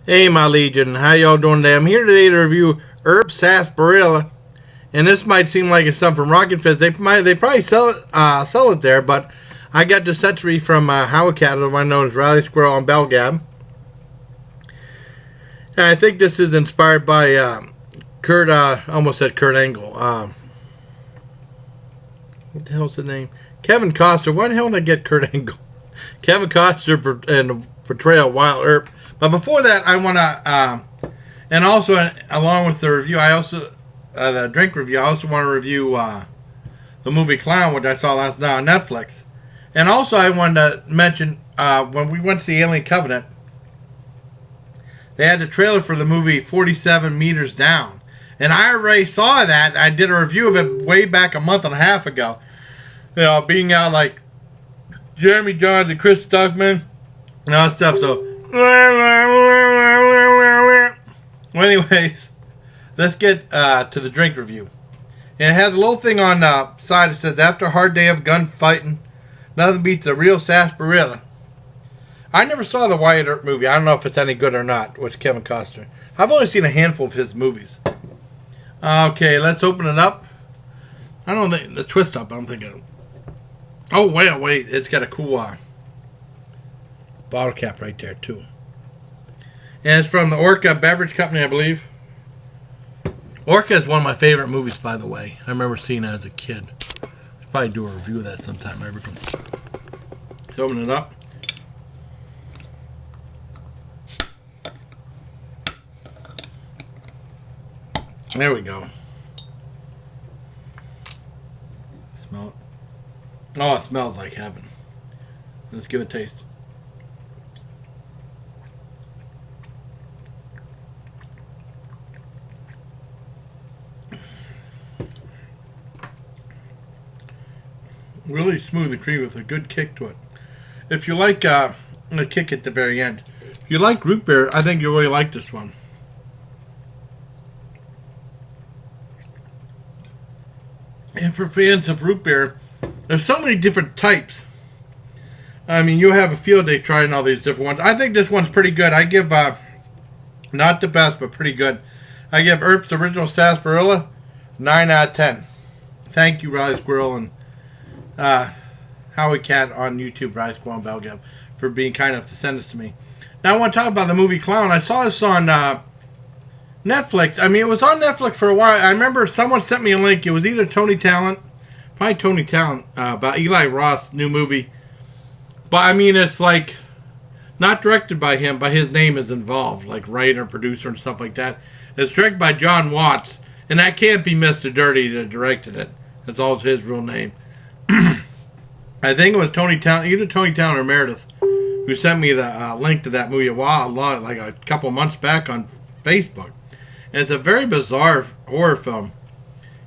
Hey, my legion, how y'all doing today? I'm here today to review Earp sarsaparilla, and this might seem like it's something from Rocket Fizz. They probably sell it there, but I got this century from Howard Cat, the one known as Riley Squirrel on Belgab. And I think this is inspired by Kurt. Almost said Kurt Angle. What the hell's the name? Kevin Costner. Why the hell did I get Kurt Angle? Kevin Costner and the portrayal of Wild Earp. But before that, I want to, and also along with the review, I also, the drink review, I also want to review the movie Clown, which I saw last night on Netflix. And also I wanted to mention, when we went to the Alien Covenant, they had the trailer for the movie 47 Meters Down. And I already saw that. I did a review of it way back a month and a half ago. You know, being out like Jeremy Jahns and Chris Stuckman and all that stuff. So, well, anyways, let's get to the drink review. And it has a little thing on the side that says, after a hard day of gunfighting, nothing beats a real sarsaparilla. I never saw the Wyatt Earp movie. I don't know if it's any good or not with Kevin Costner. I've only seen a handful of his movies. Okay, let's open it up. I don't think the twist up. I don't think it. Oh wait! It's got a cool bottle cap right there too. And it's from the Orca Beverage Company, I believe. Orca is one of my favorite movies, by the way. I remember seeing it as a kid. I'll probably do a review of that sometime. Let's open it up. There we go. Smell it. Oh, it smells like heaven. Let's give it a taste. Really smooth and creamy with a good kick to it. If you like a kick at the very end. If you like root beer, I think you'll really like this one. And for fans of root beer, there's so many different types. I mean, you'll have a field day trying all these different ones. I think this one's pretty good. I give, not the best, but pretty good. I give Earp's Original Sarsaparilla 9 out of 10. Thank you, Riley Squirrel and Howie Cat on YouTube, Riley Squirrel and Belgab, for being kind enough to send this to me. Now, I want to talk about the movie Clown. I saw this on Netflix. I mean, it was on Netflix for a while. I remember someone sent me a link. It was either Tony Talent, probably Tony Talent, about Eli Roth's new movie. But I mean, it's like not directed by him, but his name is involved, like writer, producer, and stuff like that. It's directed by John Watts, and that can't be Mr. Dirty that directed it. That's all his real name. I think it was Tony Talent, either Tony Talent or Meredith, who sent me the link to that movie like a couple months back on Facebook. And it's a very bizarre horror film.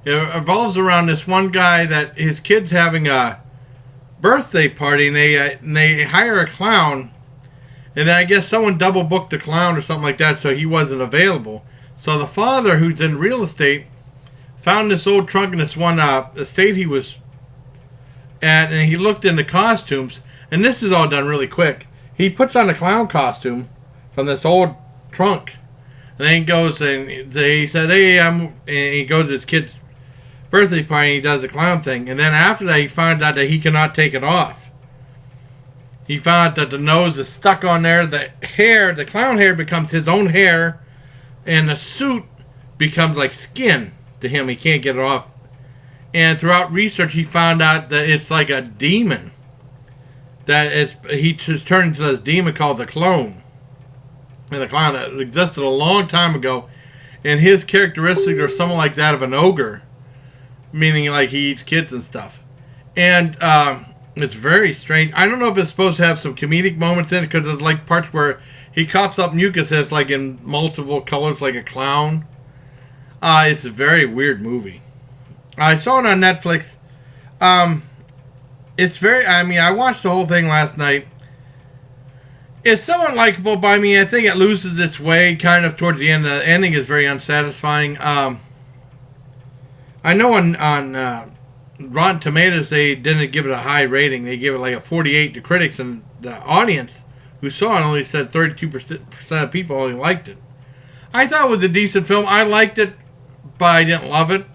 It revolves around this one guy that his kid's having a birthday party, and they hire a clown, and then I guess someone double booked the clown or something like that, so he wasn't available. So the father, who's in real estate, found this old trunk in this one estate he was at, and he looked in the costumes, and this is all done really quick. He puts on a clown costume from this old trunk. And then he goes and he said, hey, and he goes to his kid's birthday party and he does the clown thing. And then after that, he finds out that he cannot take it off. He found out that the nose is stuck on there. The hair, the clown hair becomes his own hair. And the suit becomes like skin to him. He can't get it off. And throughout research, he found out that it's like a demon. He just turned into this demon called the clone. And the clown that existed a long time ago, and his characteristics are somewhat like that of an ogre, meaning like he eats kids and stuff. And it's very strange. I don't know if it's supposed to have some comedic moments in it, because there's like parts where he coughs up mucus and it's like in multiple colors like a clown. It's a very weird movie. I saw it on Netflix. It's very, I mean, I watched the whole thing last night. It's somewhat likable by me. I think it loses its way kind of towards the end. The ending is very unsatisfying. I know on Rotten Tomatoes they didn't give it a high rating. They gave it like a 48 to critics, and the audience who saw it only said 32% of people only liked it. I thought it was a decent film. I liked it, but I didn't love it.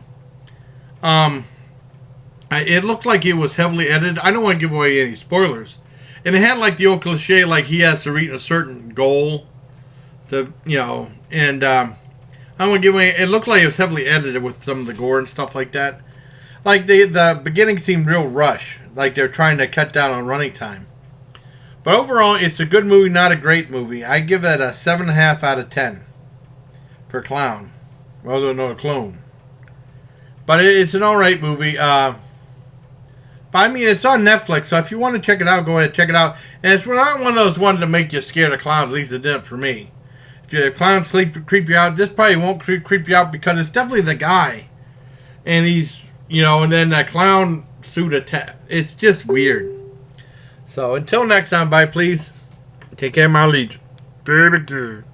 It looked like it was heavily edited. I don't want to give away any spoilers. And it had like the old cliche, like he has to reach a certain goal to, and I don't want to give away. It looked like it was heavily edited with some of the gore and stuff like that. Like the beginning seemed real rush, like they're trying to cut down on running time. But overall, it's a good movie, not a great movie. I give it a 7.5 out of 10 for Clown. Well, no, a clone. But it's an alright movie. But I mean, it's on Netflix, so if you want to check it out, go ahead and check it out. And it's not one of those ones that make you scared of clowns, at least it didn't for me. If your clowns creep you out, this probably won't creep you out because it's definitely the guy. And he's, and then that clown suit attack. It's just weird. So until next time, bye, please. Take care, my legion. Baby girl.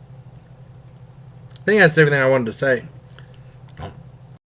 I think that's everything I wanted to say.